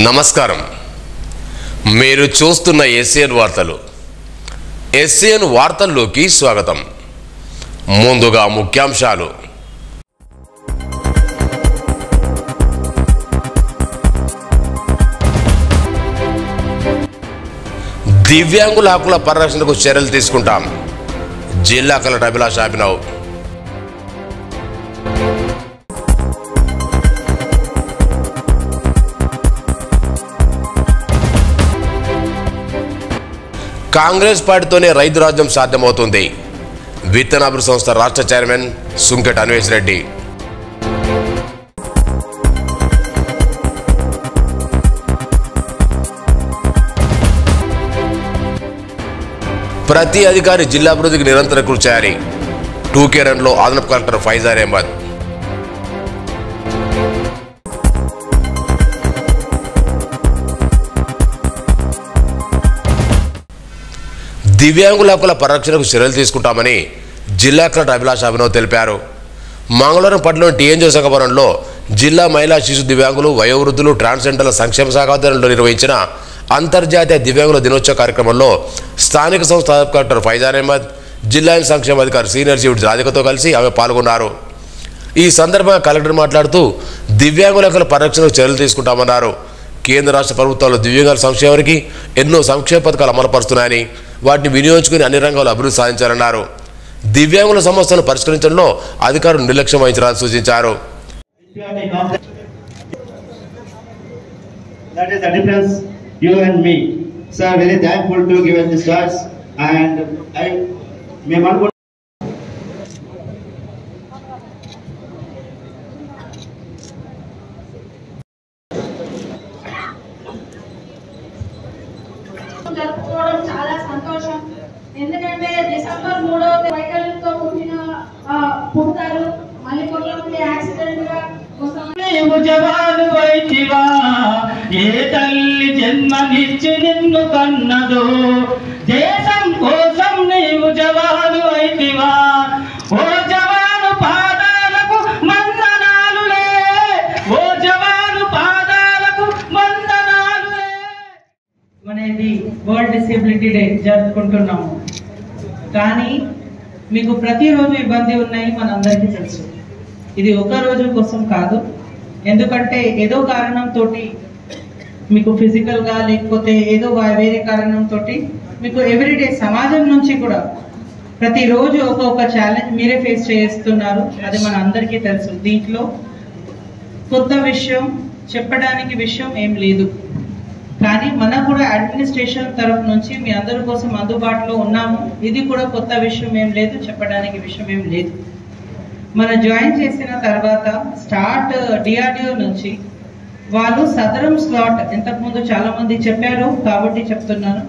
నమస్కారం. మీరు చూస్తున్న ఎస్ఏఎన్ వార్తలు. ఎస్ఏఎన్ వార్తల్లోకి స్వాగతం. ముందుగా ముఖ్యాంశాలు. దివ్యాంగుల హక్కుల పరిరక్షణకు చర్యలు తీసుకుంటాం. జిల్లా కలెక్టర్ అభిలాష్ అభినవ్. కాంగ్రెస్ పార్టీతోనే రైతు రాజ్యం సాధ్యమవుతుంది. విత్తనాభివృద్ధి సంస్థ రాష్ట్ర చైర్మన్ సుంకెట్ అన్వేష్ రెడ్డి. ప్రతి అధికారి జిల్లా అభివృద్ధికి నిరంతర కృషి చేయాలి. 2K రన్లో అదనపు కలెక్టర్ ఫైజార్ అహ్మద్. దివ్యాంగుల హక్కుల పరిరక్షణకు చర్యలు తీసుకుంటామని జిల్లా కలెక్టర్ అభిలాష్ అభినవ్ తెలిపారు. మంగళవారం పట్టణంలోని టీఎన్జీ సగభవనంలో జిల్లా మహిళా శిశు దివ్యాంగులు, వయోవృద్ధులు, ట్రాన్స్జెండర్ల సంక్షేమ శాఖ ఆధ్వర్యంలో నిర్వహించిన అంతర్జాతీయ దివ్యాంగుల దినోత్సవ కార్యక్రమంలో స్థానిక సంస్థ అదనపు కలెక్టర్ ఫైజార్ అహ్మద్, జిల్లా సంక్షేమ అధికారి సీనియర్ చీఫ్ రాధికతో కలిసి ఆమె పాల్గొన్నారు. ఈ సందర్భంగా కలెక్టర్ మాట్లాడుతూ దివ్యాంగుల హక్కుల పరిరక్షణకు చర్యలు తీసుకుంటామన్నారు. కేంద్ర రాష్ట్ర ప్రభుత్వాలు దివ్యాంగుల సంక్షేమానికి ఎన్నో సంక్షేమ పథకాలు అమలుపరుస్తున్నాయని, వాటిని వినియోగించుకుని అన్ని రంగాల్లో అభివృద్ధి సాధించాలన్నారు. దివ్యాంగుల సమస్యలను పరిష్కరించడంలో అధికారులు నిర్లక్ష్యం వహించాలని సూచించారు. That is the difference, you and me. Sir, very thankful to give us the stars, and I may want to జరుపుకోవడం చాలా సంతోషం. ఎందుకంటే డిసెంబర్ 3వ వైకల్యంతో పుడతారు, మళ్ళీ కొంతమంది యాక్సిడెంట్ గా నీవు జవాను వైతివా, ఏ తల్లి జన్మనిచ్చి నిన్ను కన్నదో, దేశం కోసం నీవు జవాను వైతివా, ఓ జవాను పాదాలకు వందనాలులే, ఓ జవాను పాదాలకు వందనాలులే. అనేది వరల్డ్ డిసేబిలిటీ డే జరుపుకుంటున్నాము. కానీ మీకు ప్రతిరోజు ఇబ్బంది ఉన్నాయి, మనందరికీ తెలుసు. ఇది ఒక రోజు కోసం కాదు. ఎందుకంటే ఏదో కారణంతో మీకు ఫిజికల్గా లేకపోతే ఏదో వేరే కారణంతో మీకు ఎవ్రీడే సమాజం నుంచి కూడా ప్రతిరోజు ఒక్కొక్క ఛాలెంజ్ మీరే ఫేస్ చేస్తున్నారు. అది మన అందరికీ తెలుసు. దీంట్లో కొత్త విషయం చెప్పడానికి విషయం ఏం లేదు. కానీ మనకు కూడా అడ్మినిస్ట్రేషన్ తరఫు నుంచి మీ అందరి కోసం అందుబాటులో ఉన్నాము. ఇది కూడా కొత్త విషయం ఏం లేదు, చెప్పడానికి విషయం ఏం లేదు. మన జాయిన్ చేసిన తర్వాత స్టార్ట్ డిఆర్డిఓ నుంచి వాళ్ళు సదరం స్లాట్, ఇంతకుముందు చాలా మంది చెప్పారు కాబట్టి చెప్తున్నాను.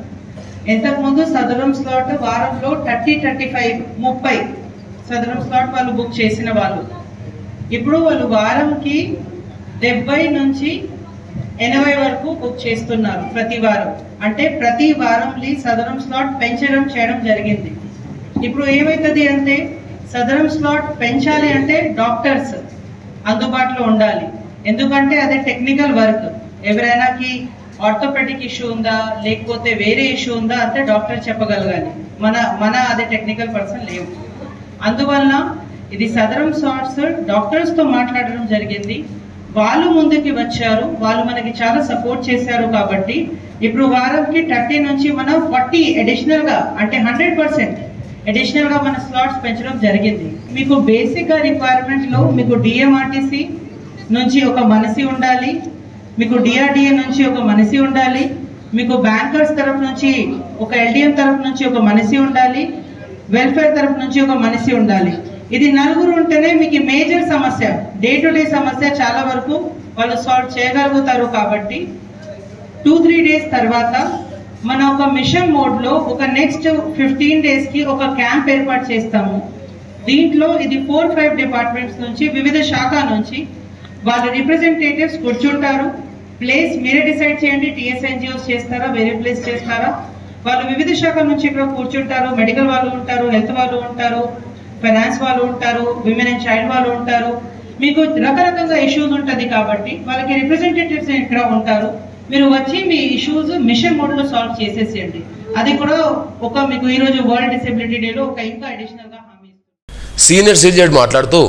ఇంతకుముందు సదరం స్లాట్ వారంలో 30 సదరం స్లాట్ వాళ్ళు బుక్ చేసిన వాళ్ళు. ఇప్పుడు వాళ్ళు వారంకి 70 నుంచి 80 వరకు బుక్ చేస్తున్నారు ప్రతి వారం. అంటే ప్రతి వారంలో సదరం స్లాట్ చేయడం జరిగింది. ఇప్పుడు ఏమవుతుంది అంటే సదరం స్లాట్ పెంచాలి అంటే డాక్టర్స్ అందుబాటులో ఉండాలి. ఎందుకంటే అదే టెక్నికల్ వర్క్. ఎవరైనాకి ఆర్థోపెడిక్ ఇష్యూ ఉందా లేకపోతే వేరే ఇష్యూ ఉందా అంటే డాక్టర్ చెప్పగలగాలి. మన అదే టెక్నికల్ పర్సన్ లేవు. అందువల్ల ఇది సదరం స్లాట్స్ డాక్టర్స్ తో మాట్లాడడం జరిగింది. వాళ్ళు ముందుకి వచ్చారు, వాళ్ళు మనకి చాలా సపోర్ట్ చేశారు. కాబట్టి ఇప్పుడు వారంకి 30 నుంచి మనం 40 అడిషనల్ గా, అంటే 100% అడిషనల్ గా మన స్లాట్స్ పెంచడం జరిగింది. మీకు బేసిక్ గా రిక్వైర్మెంట్ లో మీకు డిఎంఆర్టీసీ నుంచి ఒక మనిషి ఉండాలి, మీకు డిఆర్డిఏ నుంచి ఒక మనిషి ఉండాలి, మీకు బ్యాంకర్స్ తరఫు నుంచి ఒక ఎల్డిఎం తరఫు నుంచి ఒక మనిషి ఉండాలి, వెల్ఫేర్ తరఫు నుంచి ఒక మనిషి ఉండాలి. ఇది నలుగురు ఉంటేనే మీకు మేజర్ సమస్య, డే టు డే సమస్య చాలా వరకు వాళ్ళు సాల్వ్ చేయగలుగుతారు. కాబట్టి 2-3 డేస్ తర్వాత మన ఒక మిషన్ మోడ్ లో ఒక నెక్స్ట్ 15 డేస్ కి ఒక క్యాంప్ ఏర్పాటు చేస్తాము. దీంట్లో ఇది 4-5 డిపార్ట్మెంట్స్ నుంచి, వివిధ శాఖ నుంచి వాళ్ళ రిప్రజెంటేటివ్స్ కూర్చుంటారు. ప్లేస్ మీరే డిసైడ్ చేయండి, టీఎస్ఎన్జిఓస్ చేస్తారా, వేరే ప్లేస్ చేస్తారా. వాళ్ళు వివిధ శాఖల నుంచి ఇక్కడ కూర్చుంటారు. మెడికల్ వాళ్ళు ఉంటారు, హెల్త్ వాళ్ళు ఉంటారు, ఫైనాన్స్ వాళ్ళు ఉంటారు, విమెన్ అండ్ చైల్డ్ వాళ్ళు ఉంటారు. మీకు రకరకాల ఇష్యూస్ ఉంటది కాబట్టి వాళ్ళకి రిప్రజెంటేటివ్స్ ఇక్కడ ఉంటారు. మీరు వచ్చి మీ ఇష్యూస్ మిషన్ మోడ్ లో సాల్వ్ చేసేసేయండి. అది కూడా ఒక మీకు ఈరోజు వరల్డ్ డిసేబిలిటీ డేలో ఒక ఇంకా అడిషనల్ గా హామీ ఇస్తుంది. సీనియర్ సిటిజన్ మాట్లాడుతూ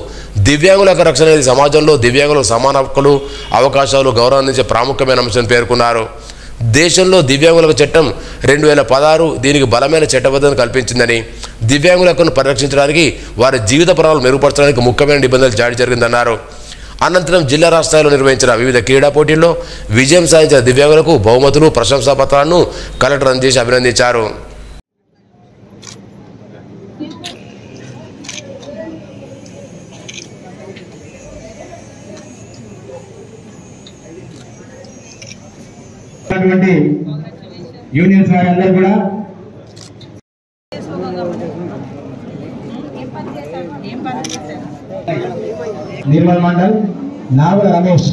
దివ్యాంగుల రక్షణ అనేది సమాజంలో దివ్యాంగులకు సమాన హక్కులు అవకాశాలు గౌరవం అందించే ప్రాముఖ్యమైన అంశం పేర్కొన్నారు. దేశంలో దివ్యాంగులకు చట్టం 2016 దీనికి బలమైన చట్టబద్ధతను కల్పించిందని, దివ్యాంగులను పరిరక్షించడానికి వారి జీవిత పరాలను మెరుగుపరచడానికి ముఖ్యమైన నిబంధనలు జారీ జరిగిందన్నారు. అనంతరం జిల్లా రాష్ట్రాల్లో నిర్వహించిన వివిధ క్రీడా పోటీల్లో విజయం సాధించిన దివ్యాంగులకు బహుమతులు ప్రశంసా పత్రాలను కలెక్టర్ అందజేసి అభినందించారు. యూనియన్స్ వారందరూ కూడా నిర్మల్ మండల్ నాగుల రమేష్,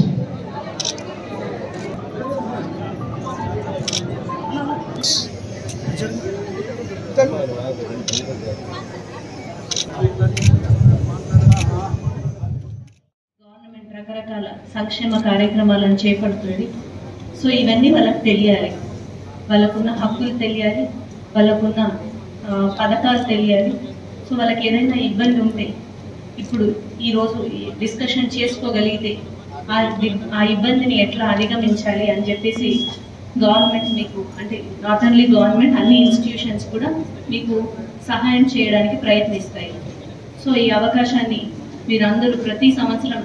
గవర్నమెంట్ రకరకాల సంక్షేమ కార్యక్రమాలను చేపడుతుంది. సో ఇవన్నీ వాళ్ళకి తెలియాలి, వాళ్ళకున్న హక్కులు తెలియాలి, వాళ్ళకున్న పథకాలు తెలియాలి. సో వాళ్ళకి ఏదైనా ఇబ్బంది ఉంటే ఇప్పుడు ఈరోజు డిస్కషన్ చేసుకోగలిగితే ఆ ఇబ్బందిని ఎట్లా అధిగమించాలి అని చెప్పేసి గవర్నమెంట్ మీకు అంటే నాట్ ఓన్లీ గవర్నమెంట్ అన్ని ఇన్స్టిట్యూషన్స్ కూడా మీకు సహాయం చేయడానికి ప్రయత్నిస్తాయి. సో ఈ అవకాశాన్ని మీరందరూ ప్రతి సంవత్సరం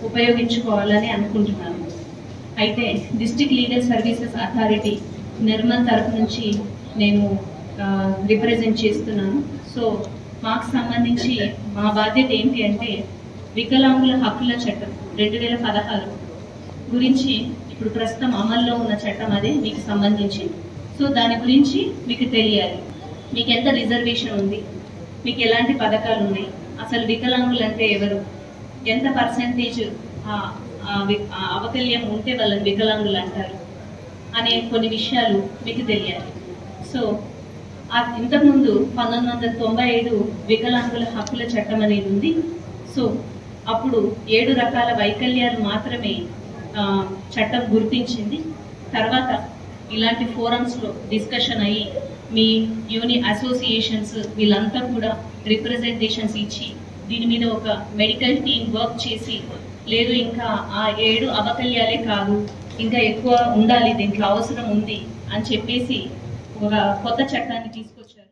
ఉపయోగించుకోవాలని అనుకుంటున్నారు. అయితే district legal services authority Nirmal తరఫు నుంచి నేను రిప్రజెంట్ చేస్తున్నాను. సో మాకు సంబంధించి మా బాధ్యత ఏంటి అంటే వికలాంగుల హక్కుల చట్టం 2016 గురించి ఇప్పుడు ప్రస్తుతం అమల్లో ఉన్న చట్టం అదే మీకు సంబంధించి. సో దాని గురించి మీకు తెలియాలి, మీకు ఎంత రిజర్వేషన్ ఉంది, మీకు ఎలాంటి పథకాలు ఉన్నాయి, అసలు వికలాంగులు అంటే ఎవరు, ఎంత పర్సెంటేజ్ అవకల్యం ఉంటే వాళ్ళని వికలాంగులు అంటారు అనే కొన్ని విషయాలు మీకు తెలియాలి. సో ఇంతకుముందు 1995 వికలాంగుల హక్కుల చట్టం అనేది ఉంది. సో అప్పుడు 7 రకాల వైకల్యాలు మాత్రమే చట్టం గుర్తించింది. తర్వాత ఇలాంటి ఫోరమ్స్లో డిస్కషన్ అయ్యి మీ అసోసియేషన్స్ వీళ్ళంతా కూడా రిప్రజెంటేషన్స్ ఇచ్చి దీని మీద ఒక మెడికల్ టీం వర్క్ చేసి లేదు ఇంకా ఆ 7 అవకల్యాలే కాదు ఇంకా ఎక్కువ ఉండాలి, దీంట్లో అవసరం ఉంది అని చెప్పేసి ఒక కొత్త చట్టాన్ని తీసుకొచ్చారు.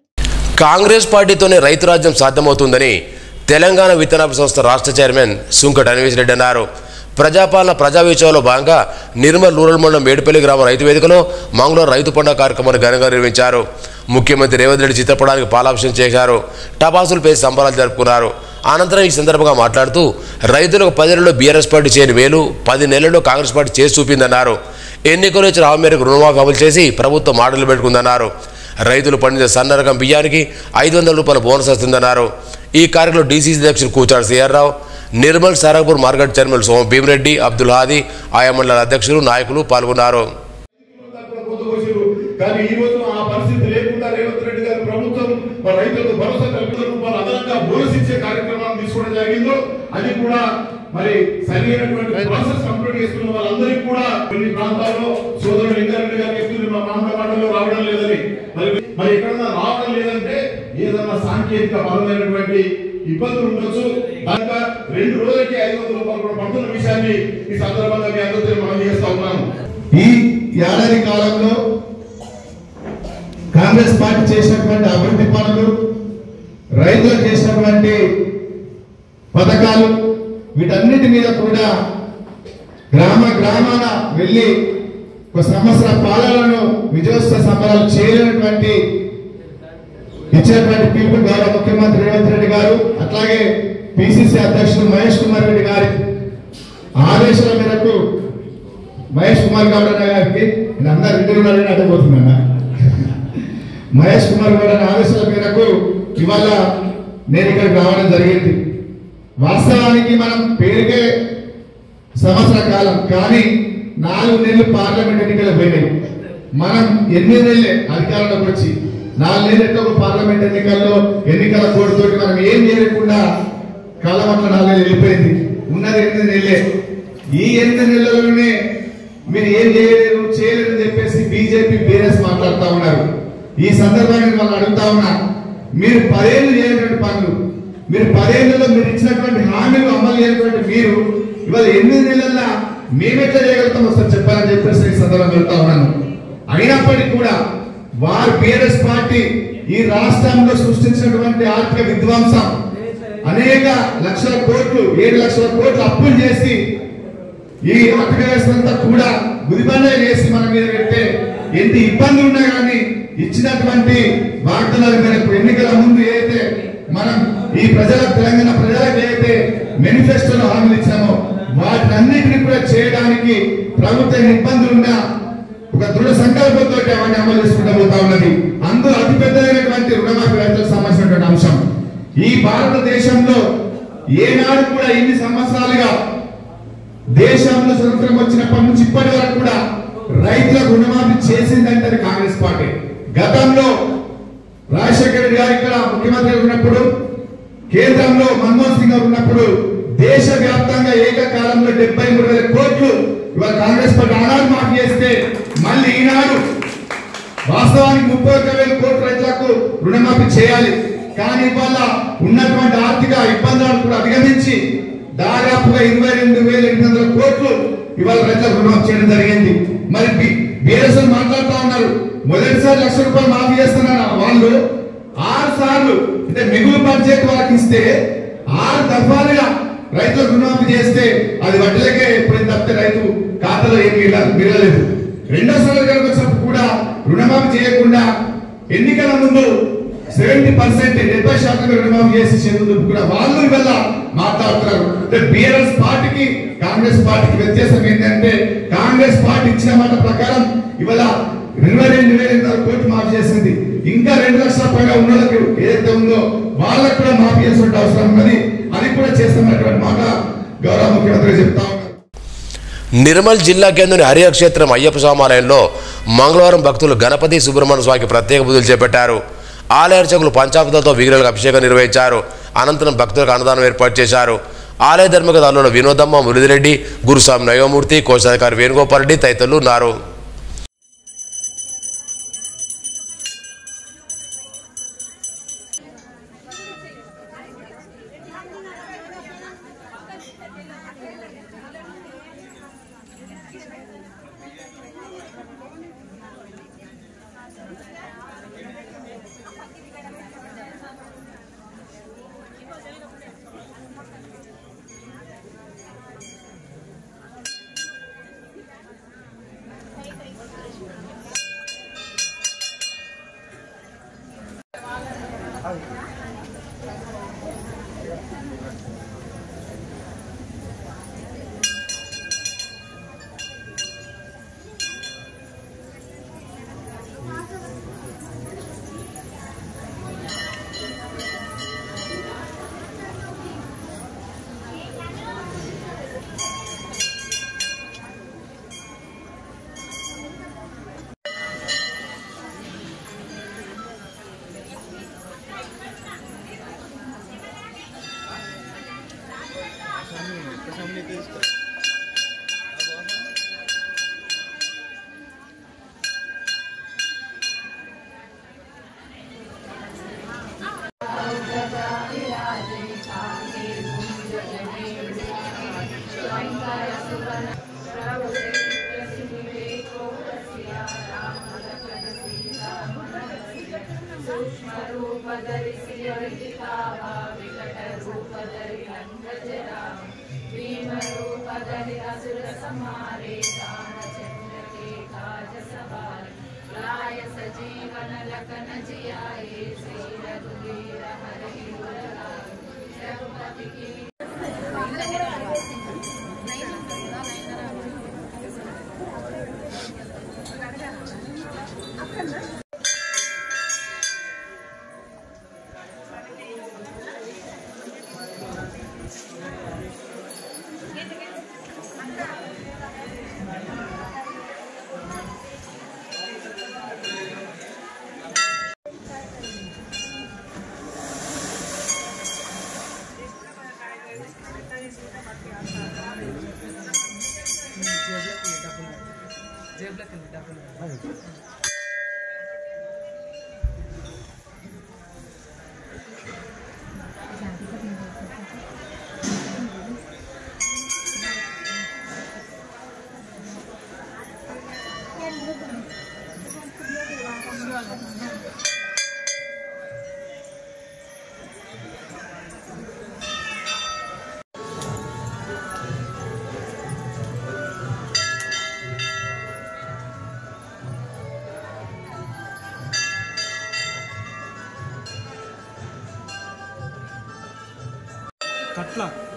కాంగ్రెస్ పార్టీతోనే రైతు రాజ్యం సాధ్యమవుతుందని తెలంగాణ విత్తనాభివృద్ధి సంస్థ రాష్ట్ర చైర్మన్ సుంకట అన్వేష్ రెడ్డి అన్నారు. ప్రజాపాలన ప్రజావేచంలో భాగంగా నిర్మల్ రూరల్ మండలం మేడిపల్లి గ్రామ రైతు వేదికలో మంగళవారం రైతు పండుగ కార్యక్రమాన్ని ఘనంగా నిర్వహించారు. ముఖ్యమంత్రి రేవంత్ రెడ్డి చిత్రపటానికి పాలాభిషేకం చేశారు, టపాసులు పేసి సంబరాలు జరుపుకున్నారు. అనంతరం ఈ సందర్భంగా మాట్లాడుతూ రైతులకు 10 నెలల్లో బీఆర్ఎస్ పార్టీ చేయని మేలు 10 నెలల్లో కాంగ్రెస్ పార్టీ చేసి చూపిందన్నారు. ఎన్నికలు ఇచ్చిన హామీ మేరకు రుణమాఫీ అమలు చేసి ప్రభుత్వం మాటలు పెట్టుకుందన్నారు. రైతులు పండించే సన్నరకం బియ్యానికి 500 రూపాయల బోనస్ వస్తుందన్నారు. ఈ కార్యక్రమంలో డీసీసీ అధ్యక్షుడు కూచాడు సిఆర్ రావు, నిర్మల్ సారంగపూర్ మార్కెట్ చైర్మన్ సోమ భీమరెడ్డి, అబ్దుల్ హాదీ, ఆయా మండల అధ్యక్షులు నాయకులు పాల్గొన్నారు. కానీ ఈ రోజు ఆ పరిస్థితి లేకుండా రేవంత్ రెడ్డి గారి ప్రభుత్వం రైతులకు భరోసా కల్పించడం అదనంగా బోనస్ ఇచ్చే కార్యక్రమాన్ని తీసుకోవడం జరిగిందో అది కూడా మరి సరైనటువంటి ప్రాసెస్ కంప్లీట్ చేసుకున్న వాళ్ళందరికీ కూడా కొన్ని ప్రాంతాల్లో సోదరుడు లింగారెడ్డి గారు చెప్తుంది మా మామిడి రావడం లేదని, మరి ఎక్కడన్నా రావడం లేదంటే ఏదన్నా సాంకేతిక పరమైనటువంటి ఇబ్బందులు ఉండొచ్చు. కనుక 2 రోజులకి 500 రూపాయలు కూడా పడుతున్న విషయాన్ని ఈ సందర్భంగా మీ అందరితో మనం చేస్తా ఉన్నాము. ఈ ఏడాది కాలంలో కాంగ్రెస్ పార్టీ చేసినటువంటి అభివృద్ధి పనులు, రైతులకు చేసినటువంటి పథకాలు వీటన్నిటి మీద కూడా గ్రామాన వెళ్ళి ఒక సంవత్సర పాలనను విజయోత్సవ సంబరాలు చేయలేనటువంటి ఇచ్చినటువంటి పిలుపు గౌరవ ముఖ్యమంత్రి రేవంత్ రెడ్డి గారు అట్లాగే పిసిసి అధ్యక్షుడు మహేష్ కుమార్ రెడ్డి గారి ఆదేశాల మేరకు మహేష్ కుమార్ గౌడ గారికి అందరూ ఇంటి ఉన్నారని అడ్డపోతున్నా మహేష్ కుమార్ గౌడ ఆదేశాల మేరకు ఇవాళ నేను ఇక్కడికి రావడం జరిగింది. వాస్తవానికి మనం పేరుకే సంవత్సర కాలం కానీ 4 నెలలు పార్లమెంట్ ఎన్నికలు పోయినాయి. మనం 8 నెలలే అధికారంలోకి వచ్చి 4 నెలలతో పార్లమెంట్ ఎన్నికల కోడ్తోటి మనం ఏం చేయకుండా కాలం అట్లా 4 నెలలు వెళ్ళిపోయింది. ఉన్నది 8 నెలలే. ఈ 8 నెలల్లోనే మీరు ఏం చేయలేరు అని చెప్పేసి బీజేపీ బీఆర్ఎస్ మాట్లాడుతూ ఉన్నారు. ఈ సందర్భంగా వాళ్ళు అడుగుతా ఉన్నా, మీరు 10 ఏళ్ళు చేయనటువంటి పనులు, మీరు 10 ఏళ్లలో మీరు ఇచ్చినటువంటి హామీలు అమలు చేయనటువంటి మీరు ఇవాళ 8 నెలల్లో మేమెట్లా చేయగలుగుతాం ఒకసారి చెప్పాలని చెప్పేసి ఈ సందర్భంగా వెళ్తా ఉన్నాను. అయినప్పటికీ కూడా వారు బీఆర్ఎస్ పార్టీ ఈ రాష్ట్రంలో సృష్టించినటువంటి ఆర్థిక విధ్వంసం, అనేక లక్షల కోట్లు 7 లక్షల కోట్లు అప్పులు చేసి ఈ ఆర్థిక వ్యవస్థ అంతా కూడా గుదిబండ చేసి మన మీద పెట్టే ఎంత ఇబ్బందులు ఉన్నా కానీ ఇచ్చినటువంటి వాగ్దానాల మేరకు ఎన్నికల ముందు ఏదైతే మనం ఈ తెలంగాణ ప్రజలకు ఏదైతే మేనిఫెస్టోలో హామీలు ఇచ్చామో వాటినన్నింటినీ కూడా చేయడానికి ప్రభుత్వం ఇబ్బందులు ఉన్నా ఒక దృఢ సంకల్పంతో అవన్నీ అమలు చేసుకుంటూ పోతా ఉన్నది. అందులో అతిపెద్దమైనటువంటి రుణమాఫీ రైతులకు సంబంధించినటువంటి అంశం. ఈ భారతదేశంలో ఏనాడు కూడా ఇన్ని సంవత్సరాలుగా దేశంలో స్వతంత్రం వచ్చినప్పటి నుంచి ఇప్పటి వరకు కూడా రైతులకు రుణమాఫీ చేసిందంటే కాంగ్రెస్ పార్టీ. గతంలో రాజశేఖర రెడ్డి గారు ఇక్కడ ముఖ్యమంత్రి ఉన్నప్పుడు, కేంద్రంలో మన్మోహన్ సింగ్ గారు ఉన్నప్పుడు దేశవ్యాప్తంగా ఏకకాలంలో 73,000 కోట్లు ఇవాళ కాంగ్రెస్ పార్టీ ఆనాడు మాఫీ చేస్తే మళ్ళీ ఈనాడు వాస్తవానికి 31,000 కోట్ల రైతులకు రుణమాఫీ చేయాలి. కానీ ఇవాళ ఉన్నటువంటి ఆర్థిక ఇబ్బందులను కూడా అధిగమించి దాదాపుగా 22,800 కోట్లు ఇవాళ రైతులకు రుణమాఫీ చేయడం జరిగింది. మరి బీఆర్ఎస్ మాట్లాడుతూ ఉన్నారు, మొదటిసారి 1,00,000 రూపాయలు మాఫీ చేస్తున్నారు వాళ్ళు 6 సార్లు అంటే మిగులు బడ్జెట్ వాళ్ళకి ఇస్తే 6 దఫాలుగా రైతులకు రుణమాఫీ చేస్తే అది వడ్డీలకే ఎప్పుడైతే తప్పితే రైతు ఖాతాలో ఏమి మిగలలేదు. రెండోసారి వచ్చినప్పుడు కూడా రుణమాఫీ చేయకుండా ఎన్నికల ముందు 70% 70% రుణమాఫీ చేసి చెందుకు కూడా వాళ్ళు ఇవాళ మాట్లాడుతున్నారు. బీఆర్ఎస్ పార్టీకి కాంగ్రెస్ పార్టీకి వ్యత్యాసం ఏంటంటే కాంగ్రెస్ పార్టీ ఇచ్చిన మాట ప్రకారం ఇవాళ 22,800 కోట్లు మాఫీ చేసింది. ఇంకా 2 లక్షల పైగా ఉన్న వాళ్ళకి ఏదైతే ఉందో వాళ్ళకు కూడా మాఫీ చేసిన అవసరం ఉన్నది. అది కూడా చేస్తున్నటువంటి మాట గౌరవ ముఖ్యమంత్రి చెప్తా ఉన్నారు. నిర్మల్ జిల్లా కేంద్రం హరిహర క్షేత్రం అయ్యప్ప స్వామాలయంలో మంగళవారం భక్తులు గణపతి సుబ్రహ్మణ్య స్వామికి ప్రత్యేక పూజలు చేపట్టారు. ఆలయ అర్చకులు పంచామృతాలతో విగ్రహాలకు అభిషేకం నిర్వహించారు. అనంతరం భక్తులకు అన్నదానం ఏర్పాటు చేశారు. ఆలయ ధర్మకథలో వినోదమ్మ, మురళిరెడ్డి, గురుస్వామి నయోమూర్తి, కోశాధికారి వేణుగోపాల్ రెడ్డి తదితరులు ఉన్నారు.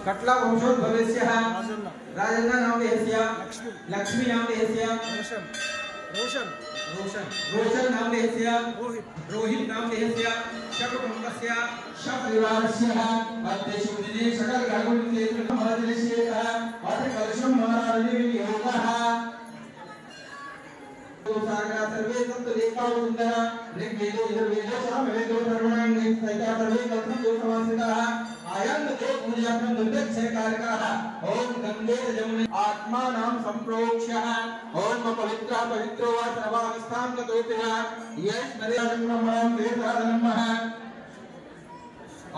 कटला वंशो भवेस्य राजन्ना नाम लेस्य लक्ष्मी नाम लेस्य रोशन नाम लेस्य रोहित नाम लेस्य शकुंभस्य शपरिवारस्य अध्यक्षो दिने सकल गागुल क्षेत्र महादेशस्य अथ कलशम महाराजे योगः तो सागरा सर्वे सप्त देवतावृंदः ऋग्वेदो यजुर्वेदो सामवेदो सर्वणां नित्यता सर्वे कथं जो समासितः आयं ते पूजापन दुर्दक्षे कारकः ओम गंगे जमुने आत्मानां संप्रोक्ष्यः ओम पवित्रः पवित्रो वा सर्वावस्थां गतोतिः यस् नरेन्द्रमं वेदानमः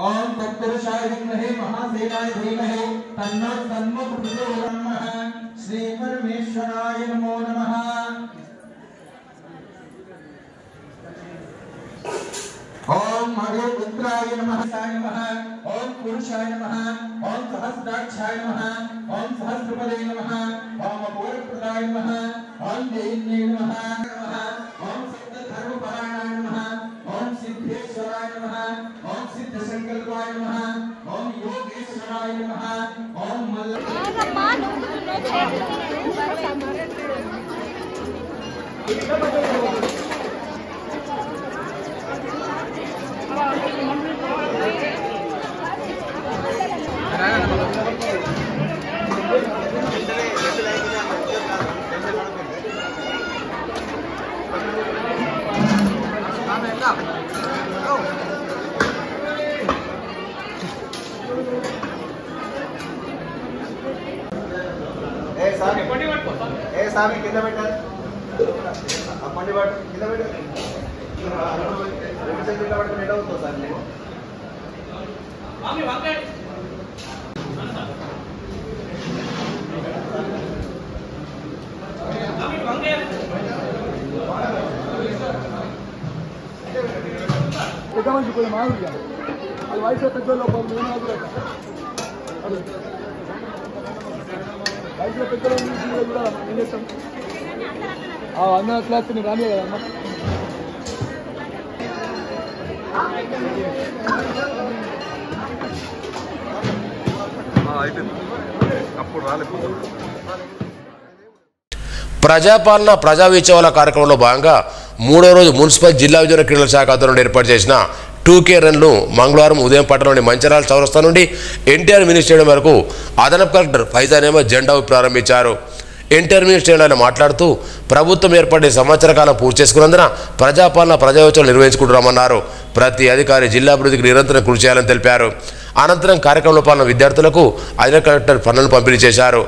ओम तत्पुरुषाय विद्महे महासेनाय धीमहि तन्नो प्रचोदयामः श्री परमेश्वराय नमो नमः ओम महेन्द्राय नमः ओम पुरुषाय नमः ओम सहस्राक्षाय नमः ओम सहस्रपदे नमः ओम अपूर्वप्रदाय नमः ओम देहिने नमः ओम सप्तधर्मपरायणाय नमः ओम सिद्धेश्वराय नमः ओम सिद्धसंकल्पाय नमः ओम योगेश्वराय नमः ओम सामी किंद పెట్టారు అప్పండి వాడు కింద పెట్టారు రెండు సెకండ్ల వరకు నెట్ అవుతుంది సార్ నేను మామి వంగ మామి వంగ ఎక్కడి పోయి మామూలుగా అది వయసు పెద్దలో వయసులో పెద్దలో కూడా ఏం చేస్తాం అన్న క్లాస్ నేను రాలే కదమ్మా అప్పుడు రాలేదు. ప్రజాపాలన ప్రజా విచారణ కార్యక్రమంలో భాగంగా మూడో రోజు మున్సిపల్ జిల్లా విద్యుత్ క్రీడల శాఖ ఆధ్వర్యంలో ఏర్పాటు చేసిన 2K రన్లు మంగళవారం ఉదయం పట్టణంలోని మంచిర్యాల చౌరస్తా నుండి ఎన్టీఆర్ మినీ స్టేడియం వరకు అదనపు కలెక్టర్ ఫైజాన్ అహ్మద్ జెండా ఊపి ప్రారంభించారు. ఎన్టీఆర్ మినీ స్టేడియంలో మాట్లాడుతూ ప్రభుత్వం ఏర్పడే సంవత్సర కాలం పూర్తి చేసుకున్నందున ప్రజాపాలన ప్రజా విచారణ నిర్వహించుకుంటున్నామన్నారు. ప్రతి అధికారి జిల్లా అభివృద్ధికి నిరంతరం కృషి చేయాలని తెలిపారు. అనంతరం కార్యక్రమంలో పాల్గొన్న విద్యార్థులకు అదనపు కలెక్టర్ పనులను పంపిణీ చేశారు.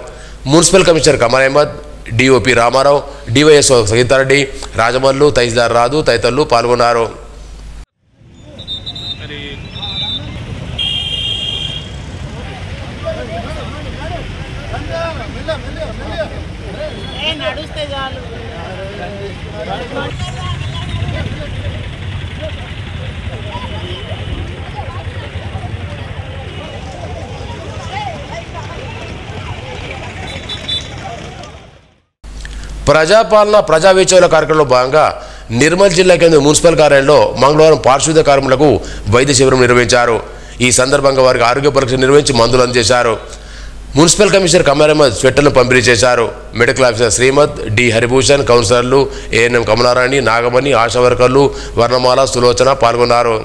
Municipal commissioner Kamal Ahmed, DOP Ramarao, DYSO Sageetha Reddy, Rajamallu, తహసీల్దార్ రాదు తదితరులు పాల్గొన్నారు. ప్రజాపాలన ప్రజా విచారణ కార్యక్రమంలో భాగంగా నిర్మల్ జిల్లా కేంద్ర మున్సిపల్ కార్యాలయంలో మంగళవారం పారిశుద్ధ్య కార్మికులకు వైద్య శిబిరం నిర్వహించారు. ఈ సందర్భంగా వారికి ఆరోగ్య పరీక్ష నిర్వహించి మందులు అందజేశారు. మున్సిపల్ కమిషనర్ కమల్ అహ్మద్ స్వెట్టర్లను పంపిణీ చేశారు. మెడికల్ ఆఫీసర్ శ్రీమద్, డి హరిభూషణ్, కౌన్సిలర్లు ఏఎన్ఎం కమలారాణి, నాగమణి, ఆశా వర్కర్లు వర్ణమాల, సులోచన పాల్గొన్నారు.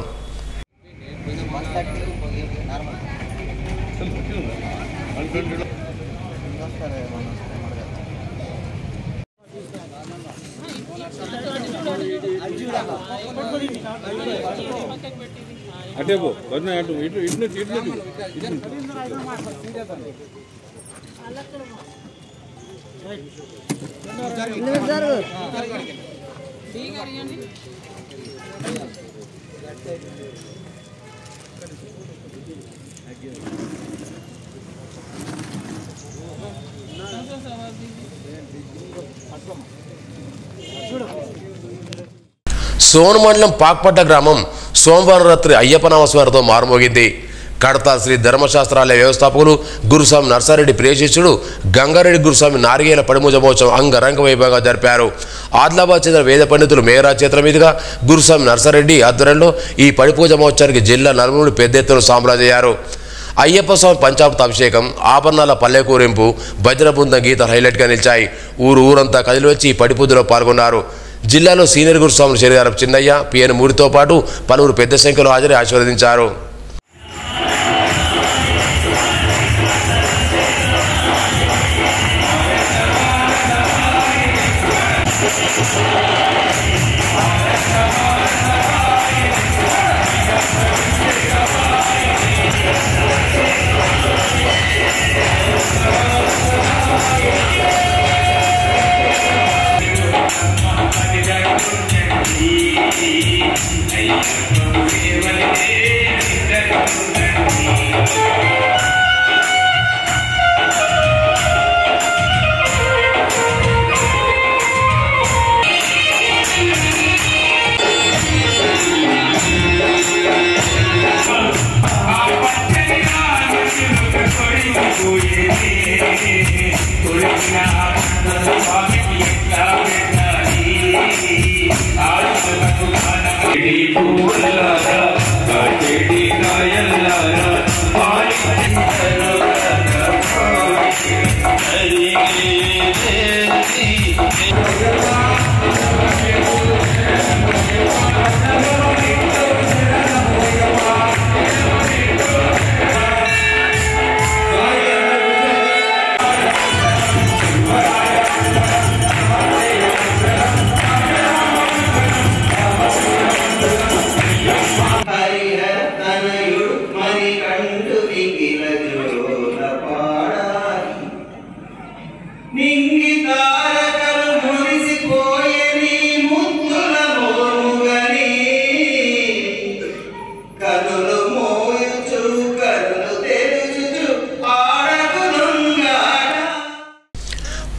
అటే పో అటు ఇటు ఇటు ఇటు సోన్ మండలం పాక్పట్ట గ్రామం సోమవారం రాత్రి అయ్యప్ప నామస్మరణతో మారుమోగింది. కడతాల్ శ్రీ ధర్మశాస్త్రాలయ వ్యవస్థాపకులు గురుస్వామి నర్సారెడ్డి ప్రియశిష్యుడు గంగారెడ్డి గురుస్వామి నారిగేల పడిమూజ మహోత్సవం అంగరంగ వైభవంగా జరిపారు. ఆదిలాబాద్ చెందిన వేద పండితులు మేఘరాజ్ చేతుల మీదుగా గురుస్వామి నర్సారెడ్డి ఆధ్వర్యంలో ఈ పడిపూజ మహోత్సవానికి జిల్లా నలుమూడు పెద్ద ఎత్తున సామ్రాజ్యారు. అయ్యప్ప స్వామి పంచామృత అభిషేకం, ఆభరణాల పల్లె కూరింపు, భజన బృందం గీతాలు హైలైట్గా నిలిచాయి. ఊరంతా కదిలి వచ్చి ఈ పడిపూజలో పాల్గొన్నారు. జిల్లాలో సీనియర్ గురుస్వాములు శరీరం చిన్నయ్య, పిఎన్ మూడితో పాటు పలువురు పెద్ద సంఖ్యలో హాజరై ఆశీర్వదించారు.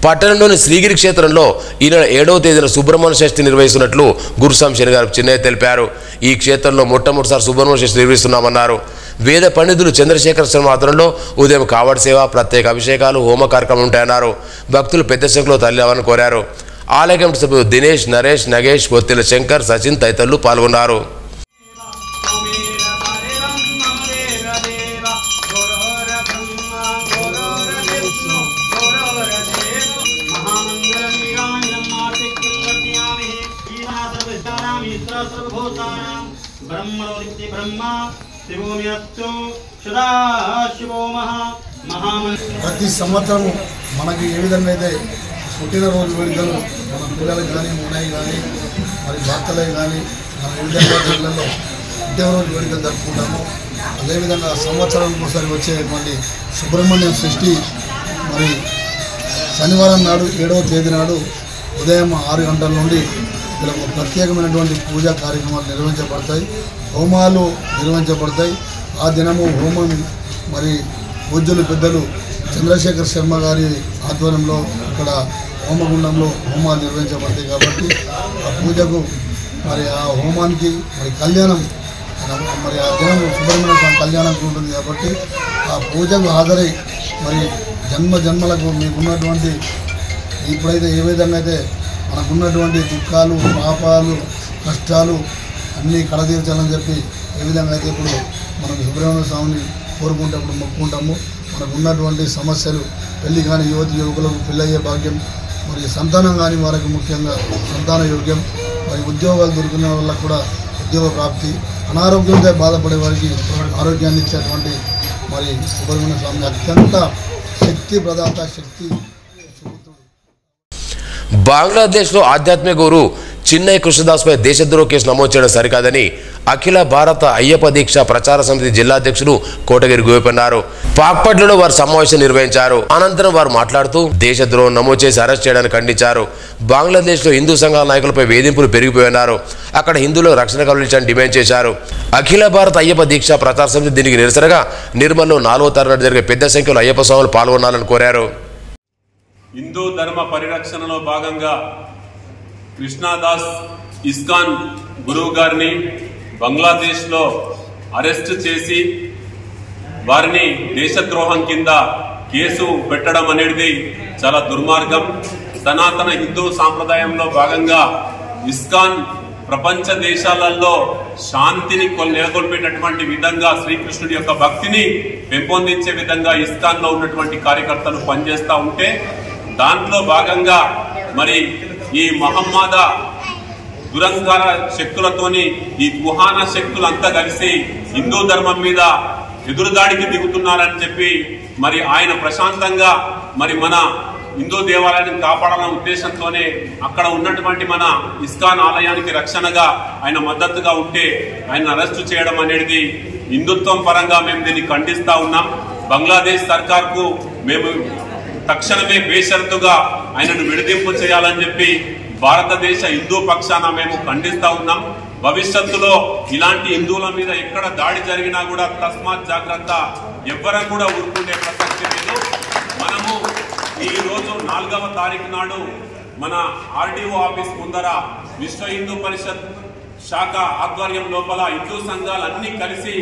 పట్టణంలోని శ్రీగిరి క్షేత్రంలో ఈ నెల 7వ తేదీన సుబ్రహ్మణ్య షష్ఠి నిర్వహిస్తున్నట్లు గురుస్వామి శనిగారు చిన్నయ్య తెలిపారు. ఈ క్షేత్రంలో మొట్టమొదటిసారి సుబ్రహ్మణ్య షష్ఠి నిర్వహిస్తున్నామన్నారు. వేద పండితులు చంద్రశేఖర శర్మ ఆధ్వర్యంలో ఉదయం కావడి సేవ, ప్రత్యేక అభిషేకాలు, హోమ కార్యక్రమాలు ఉంటాయన్నారు. భక్తులు పెద్ద సంఖ్యలో తరలిరావాలని కోరారు. ఆలయ కమిటీ సభ్యులు దినేష్, నరేష్, నగేష్, బొత్తిల శంకర్, సచిన్ తదితరులు పాల్గొన్నారు. ప్రతి సంవత్సరం మనకి ఏ విధంగా అయితే పుట్టినరోజు వేడుకలు మన పిల్లలకు కానీ, మునయ్య కానీ, మరి భర్తలకు కానీ మనం ఏ విధంగా పిల్లల్లో పుట్టినరోజు వేడుకలు జరుపుకుంటాము. అదేవిధంగా సంవత్సరానికి ఒకసారి వచ్చేటువంటి సుబ్రహ్మణ్యం షష్ఠి మరి శనివారం నాడు 7వ తేదీ నాడు ఉదయం 6 గంటల నుండి ఇలా ప్రత్యేకమైనటువంటి పూజా కార్యక్రమాలు నిర్వహించబడతాయి, హోమాలు నిర్వహించబడతాయి. ఆ దినము హోమం మరి పూజ్యులు పెద్దలు చంద్రశేఖర్ శర్మ గారి ఆధ్వర్యంలో ఇక్కడ హోమగుండంలో హోమాలు నిర్వహించబడతాయి. కాబట్టి ఆ పూజకు మరి ఆ హోమానికి మరి కళ్యాణం మరి ఆ దినం సుబ్రహ్మణ్య స్వామి కళ్యాణం ఉంటుంది. కాబట్టి ఆ పూజకు హాజరై మరి జన్మలకు మీకున్నటువంటి ఇప్పుడైతే ఏ విధంగా అయితే మనకున్నటువంటి దుఃఖాలు, పాపాలు, కష్టాలు అన్నీ కడతీర్చాలని చెప్పి ఏ విధంగా అయితే ఇప్పుడు మనం సుబ్రహ్మణ్య స్వామిని కోరుకుంటప్పుడు మొక్కుకుంటాము. మనకు ఉన్నటువంటి సమస్యలు, పెళ్లి కాని యువకులకు పెళ్ళయ్యే భాగ్యం, మరి సంతానం కాని వారికి ముఖ్యంగా సంతాన యోగ్యం, మరి ఉద్యోగాలు దొరికిన వాళ్ళకు కూడా ఉద్యోగ ప్రాప్తి, అనారోగ్యంతో బాధపడే వారికి ఆరోగ్యాన్ని ఇచ్చేటువంటి మరి సుబ్రహ్మణ్య స్వామి అత్యంత శక్తి ప్రదాత, శక్తి. బంగ్లాదేశ్లో ఆధ్యాత్మిక గురు చిన్నయ్య కృష్ణదాస్పై దేశద్రోహ కేసు నమోదు చేయడం సరికాదని అఖిల భారత అయ్యప్ప దీక్ష ప్రచార సమితి జిల్లా అధ్యక్షులు కోటగిరి గోపన్నారు. పాక్పట్లలో వారు సమావేశం నిర్వహించారు. అనంతరం వారు మాట్లాడుతూ దేశద్రోహం నమోదు చేసి అరెస్ట్ చేయడానికి ఖండించారు. బంగ్లాదేశ్లో హిందూ సంఘాల నాయకులపై వేధింపులు పెరిగిపోయినారు. అక్కడ హిందువులకు రక్షణ కల్పించాలని డిమాండ్ చేశారు. అఖిల భారత అయ్యప్ప దీక్ష ప్రచార సమితి దీనికి నిరసనగా నిర్మల్లో 4వ తరగతి జరిగే పెద్ద సంఖ్యలో అయ్యప్ప స్వాములు పాల్గొనాలని కోరారు. హిందూ ధర్మ పరిరక్షణలో భాగంగా కృష్ణదాస్ ఇస్కాన్ గురువు గారిని బంగ్లాదేశ్లో అరెస్ట్ చేసి వారిని దేశద్రోహం కింద కేసు పెట్టడం అనేది చాలా దుర్మార్గం. సనాతన హిందూ సాంప్రదాయంలో భాగంగా ఇస్కాన్ ప్రపంచ దేశాలలో శాంతిని నెలకొల్పేటటువంటి విధంగా శ్రీకృష్ణుడి యొక్క భక్తిని పెంపొందించే విధంగా ఇస్కాన్ లో ఉన్నటువంటి కార్యకర్తలు పనిచేస్తూ ఉంటే దాంట్లో భాగంగా మరి ఈ మహమ్మద దురంకార శక్తులతోని ఈ కుహాన శక్తులంతా కలిసి హిందూ ధర్మం మీద ఎదురుదాడికి దిగుతున్నారని చెప్పి మరి ఆయన ప్రశాంతంగా మరి మన హిందూ దేవాలయాన్ని కాపాడాలన్న ఉద్దేశంతోనే అక్కడ ఉన్నటువంటి మన ఇస్కాన్ ఆలయానికి రక్షణగా ఆయన మద్దతుగా ఉంటే ఆయన అరెస్టు చేయడం అనేది హిందుత్వం పరంగా మేము దీన్ని ఖండిస్తా ఉన్నాం. బంగ్లాదేశ్ సర్కార్కు మేము తక్షణమే బేషరతుగా ఆయనను విడదీంపు చేయాలని చెప్పి భారతదేశ హిందూ పక్షాన మేము ఖండిస్తా ఉన్నాం. భవిష్యత్తులో ఇలాంటి హిందువుల మీద ఎక్కడ దాడి జరిగినా కూడా తస్మాత్ జాగ్రత్త, ఎవ్వరం కూడా ఊరుకునే ప్రసక్తి లేదు. మనము ఈ రోజు 4వ తారీఖు నాడు మన ఆర్డీఓ ఆఫీస్ ముందర విశ్వ హిందూ పరిషత్ శాఖ ఆధ్వర్యం లోపల హిందూ సంఘాలన్నీ కలిసి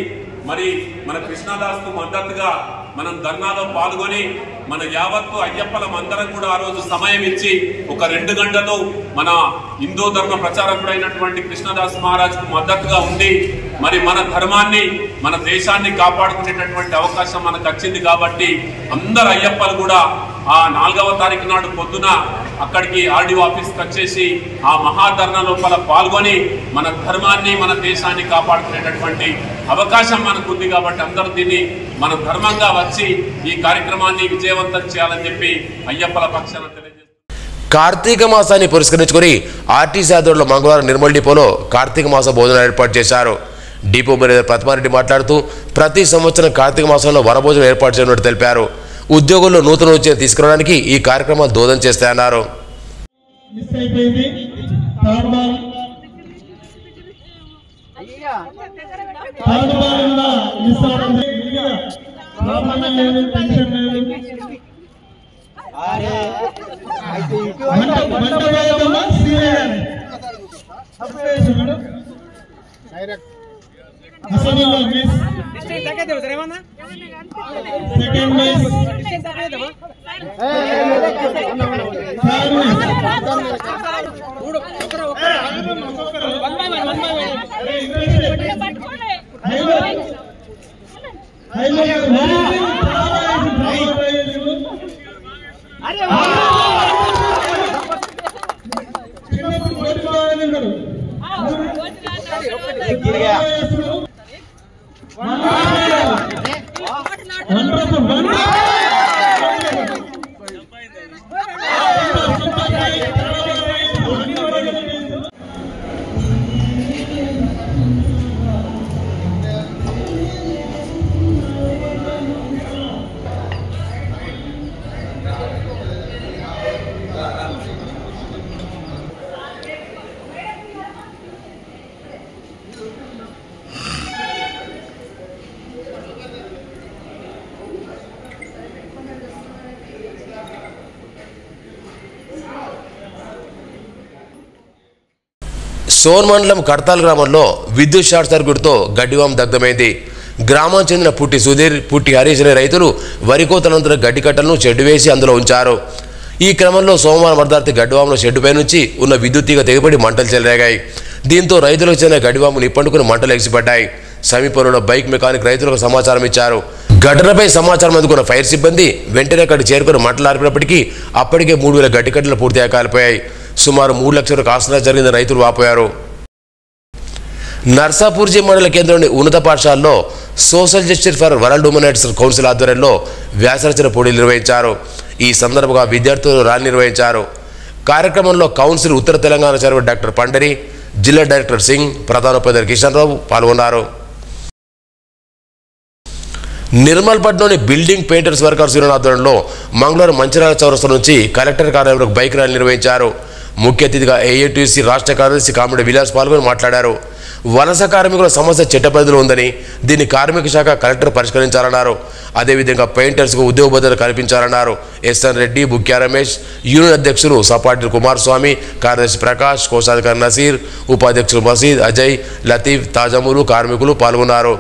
మరి మన కృష్ణదాస్ కు మద్దతుగా మనం ధర్నాలో పాల్గొని మన యావత్తు అయ్యప్పలం అందరం కూడా ఆ రోజు సమయం ఇచ్చి ఒక 2 గంటలు మన హిందూ ధర్మ ప్రచారకుడైనటువంటి కృష్ణదాస్ మహారాజ్ కు మద్దతుగా ఉండి మరి మన ధర్మాన్ని మన దేశాన్ని కాపాడుకునేటటువంటి అవకాశం మనకు వచ్చింది. కాబట్టి అందరు అయ్యప్పలు కూడా ఆ 4వ తారీఖు నాడు పొద్దున అక్కడికి ఆర్డీఓ ఆఫీస్కి వచ్చేసి ఆ మహాధర్నా లోపల పాల్గొని మన ధర్మాన్ని మన దేశాన్ని కాపాడుకునేటటువంటి అవకాశం మనకు ఉంది. కాబట్టి అందరూ దీన్ని మన ధర్మంగా వచ్చి ఈ కార్యక్రమాన్ని విజయవంతం చేయాలని చెప్పి అయ్యప్పల పక్షాన తెలియజేస్తారు. కార్తీక మాసాన్ని పురస్కరించుకుని ఆర్టీసీ ఆధ్వర్యంలో మంగళవారం నిర్మల్ డిపోలో కార్తీక మాస భోజనం ఏర్పాటు చేశారు. డిపో మేనేజర్ ప్రతిమారెడ్డి మాట్లాడుతూ ప్రతి సంవత్సరం కార్తీక మాసంలో వనభోజనం ఏర్పాటు చేయనున్నట్టు తెలిపారు. ఉద్యోగుల్లో నూతన ఉద్యోగం తీసుకురావడానికి ఈ కార్యక్రమాలు దోహదం చేస్తాయన్నారు. సోన్ మండలం కడతాల్ గ్రామంలో విద్యుత్ షార్ట్ సర్క్యూట్తో గడ్డివాము దగ్ధమైంది. గ్రామానికి చెందిన పుట్టి సుధీర్, పుట్టి హరీష్ అనే రైతులు వరి కోతనంతరం గడ్డి కట్టలను షెడ్డు వేసి అందులో ఉంచారు. ఈ క్రమంలో సోమవారం అర్ధరాత్రి గడ్డివాములో షెడ్డుపై నుంచి ఉన్న విద్యుత్ తీగ తెగిపడి మంటలు చెలరేగాయి. దీంతో రైతులకు చెందిన గడ్డివాము నిప్పండుకుని మంటలు ఎగిసిపడ్డాయి. సమీపంలో బైక్ మెకానిక్ రైతులకు సమాచారం ఇచ్చారు. ఘటనపై సమాచారం అందుకున్న ఫైర్ సిబ్బంది వెంటనే అక్కడికి చేరుకుని మంటలు ఆర్పినప్పటికీ అప్పటికే 3000 గడ్డి కట్టలు పూర్తిగా కాలిపోయాయి. సుమారు 3 లక్షల ఆస్తి జరిగిందని రైతులు వాపోయారు. నర్సాపూర్జీ మండల కేంద్రంలోని ఉన్నత పాఠశాలలో social justice for world human rights council ఆధ్వర్యంలో వ్యాసరచన పోటీలు నిర్వహించారు. ఈ సందర్భంగా విద్యార్థులు ర్యాలీ నిర్వహించారు. కార్యక్రమంలో కౌన్సిల్ ఉత్తర తెలంగాణ చైర్మన్ డాక్టర్ పండరి, జిల్లా డైరెక్టర్ సింగ్, ప్రధానోపాధ్యాయులు కిషన్ రావు పాల్గొన్నారు. నిర్మల్పట్నంలోని బిల్డింగ్ పెయింటర్స్ వర్కర్స్ యూనియన్ ఆధ్వర్యంలో మంగళవారం మంచిర్యాల చౌరస్తా నుంచి కలెక్టర్ కార్యాలయంలో బైక్ ర్యాలీ నిర్వహించారు. ముఖ్య అతిథిగా ఏఐటీసీ రాష్ట్ర కార్యదర్శి కామిడి విలాస్ పాల్గొని మాట్లాడారు. వలస కార్మికుల సమస్య చట్టపరిధిలో ఉందని, దీన్ని కార్మిక శాఖ కలెక్టర్ పరిష్కరించాలన్నారు. అదేవిధంగా పెయింటర్స్కు ఉద్యోగ భద్రత కల్పించాలన్నారు. ఎస్ఎన్ రెడ్డి, బుక్యా రమేష్, యూనియన్ అధ్యక్షులు సపాటి కుమారస్వామి, కార్యదర్శి ప్రకాష్, కోశాధికారి నసీర్, ఉపాధ్యక్షులు మసీద్, అజయ్, లతీఫ్, తాజాములు, కార్మికులు పాల్గొన్నారు.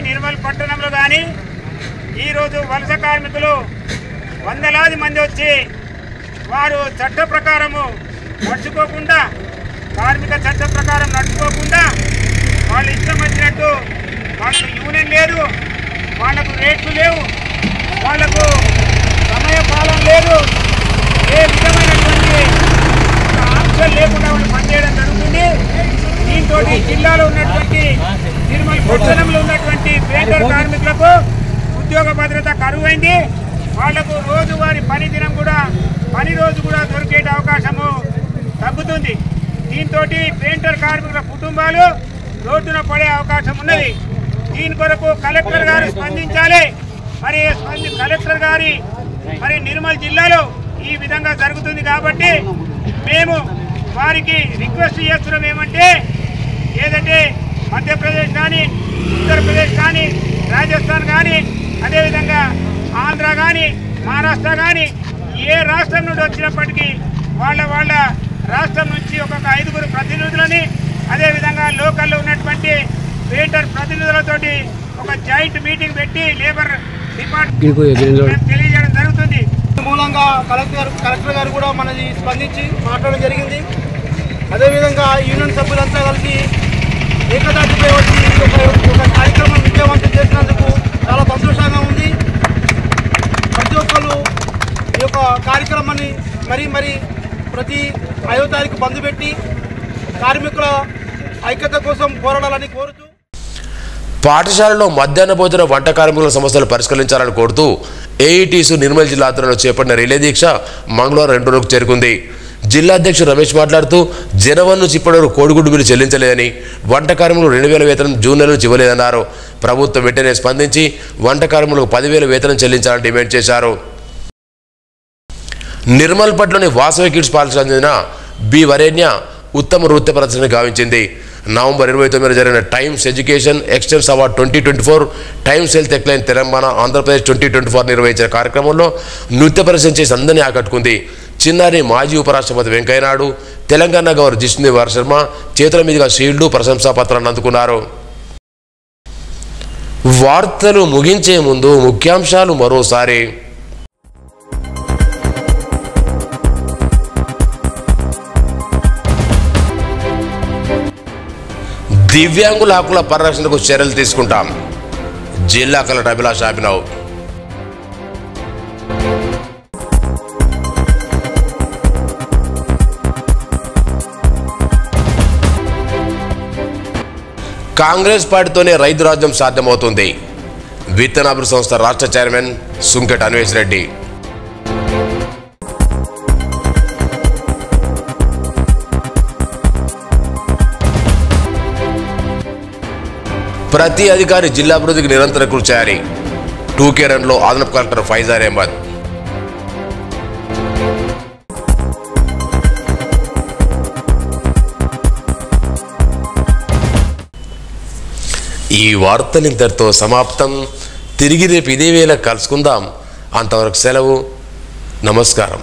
నిర్మల్ పట్టణంలో కానీ ఈరోజు వలస కార్మికులు వందలాది మంది వచ్చి వారు చట్ట ప్రకారము నడుచుకోకుండా, కార్మిక చట్ట ప్రకారం నడుచుకోకుండా వాళ్ళు ఇష్టం వచ్చినట్టు, వాళ్ళకు యూనియన్ లేదు, వాళ్ళకు రేట్లు లేవు, వాళ్లకు సమయ పాలన లేదు, ఏ విధమైనటువంటి ఆంక్షలు లేకుండా వాళ్ళు పనిచేయడం జరుగుతుంది. దీంతో జిల్లాలో ఉన్నటువంటి నిర్మల్ పట్టణంలో ఉన్నటువంటి పెయింటర్ కార్మికులకు ఉద్యోగ భద్రత కరువైంది. వాళ్లకు రోజువారి పని రోజు కూడా దొరికే అవకాశము తగ్గుతుంది. దీంతో పెయింటర్ కార్మికుల కుటుంబాలు రోడ్డున పడే అవకాశం ఉన్నది. దీని కొరకు కలెక్టర్ గారు స్పందించాలి. కలెక్టర్ గారి నిర్మల్ జిల్లాలో ఈ విధంగా జరుగుతుంది కాబట్టి మేము వారికి రిక్వెస్ట్ చేస్తున్నాం ఏమంటే, ఏదంటే మధ్యప్రదేశ్ కానీ, ఉత్తరప్రదేశ్ కానీ, రాజస్థాన్ కానీ, అదేవిధంగా ఆంధ్ర కానీ, మహారాష్ట్ర కానీ, ఏ రాష్ట్రం నుండి వచ్చినప్పటికీ వాళ్ళ రాష్ట్రం నుంచి ఒక 5 ప్రతినిధులని, అదేవిధంగా లోకల్లో ఉన్నటువంటి పెయింటర్ ప్రతినిధులతోటి ఒక జాయింట్ మీటింగ్ పెట్టి లేబర్ డిపార్ట్మెంట్ తెలియజేయడం జరుగుతుంది. మూలంగా కలెక్టర్ గారు కూడా మనది స్పందించి మాట్లాడడం జరిగింది. అదేవిధంగా యూనియన్ సభ్యులంతా కలిసి ఏకదాటిపై వచ్చి ఒక కార్యక్రమం విజయవంతం చేసినందుకు చాలా సంతోషంగా ఉంది. ప్రతి ఒక్కరు ఈ యొక్క కార్యక్రమాన్ని మరీ ప్రతి 5వ తారీఖు బంద్ పెట్టి కార్మికుల ఐక్యత కోసం పోరాడాలని కోరుతూ, పాఠశాలలో మధ్యాహ్న భోజన వంట కార్మికుల సమస్యలు పరిష్కరించాలని కోరుతూ ఏఐటీసీ నిర్మల్ జిల్లా ఆధ్వర్యంలో చేపట్టిన రిలే దీక్ష మంగళవారం 2 రోజులకు చేరుకుంది. జిల్లా అధ్యక్షుడు రమేష్ మాట్లాడుతూ, జనవరి నుంచి ఇప్పటివరకు కోడిగుడ్డు బిల్లు చెల్లించలేదని, వంట కార్మికులు 2000 వేతనం జూన్ నెల నుంచి ఇవ్వలేదన్నారు. ప్రభుత్వం వెంటనే స్పందించి వంట కార్మికులకు 10,000 వేతనం చెల్లించాలని డిమాండ్ చేశారు. నిర్మల్ పట్లోని వాసవి కిడ్స్ పాఠశాలకు చెందిన బి వరేణ్య ఉత్తమ నృత్య ప్రదర్శన గావించింది. నవంబర్ 29 జరిగిన Times Education excellence award 2024, Times Health ఎక్లైన్ తెలంగాణ ఆంధ్రప్రదేశ్ 2024 నిర్వహించిన కార్యక్రమంలో నృత్య ప్రదర్శన చేసి అందరినీ ఆకట్టుకుంది. చిన్నారి మాజీ ఉపరాష్ట్రపతి వెంకయ్యనాయుడు, తెలంగాణ గవర్నర్ జిష్ణుదేవ్ శర్మ చేతుల మీదుగా షీల్డు, ప్రశంసా పత్రాన్ని అందుకున్నారు. వార్తలు ముగించే ముందు ముఖ్యాంశాలు మరోసారి. దివ్యాంగుల హక్కుల పరిరక్షణకు చర్యలు తీసుకుంటాం. జిల్లా కలెక్టర్ అభిలాష్ అభినవ్. కాంగ్రెస్ పార్టీతోనే రైతు రాజ్యం సాధ్యమవుతుంది. విత్తనాభివృద్ధి సంస్థ రాష్ట్ర చైర్మన్ సుంకెట్ అన్వేష్ రెడ్డి. ప్రతి అధికారి జిల్లా అభివృద్ధికి నిరంతర కృషి చేయాలి. 2K రన్లో అదనపు కలెక్టర్ ఫైజార్ అహ్మద్. ఈ వార్తలు ఇంతటితో సమాప్తం. తిరిగి రేపు ఇదే వేళ కలుసుకుందాం. అంతవరకు సెలవు. నమస్కారం.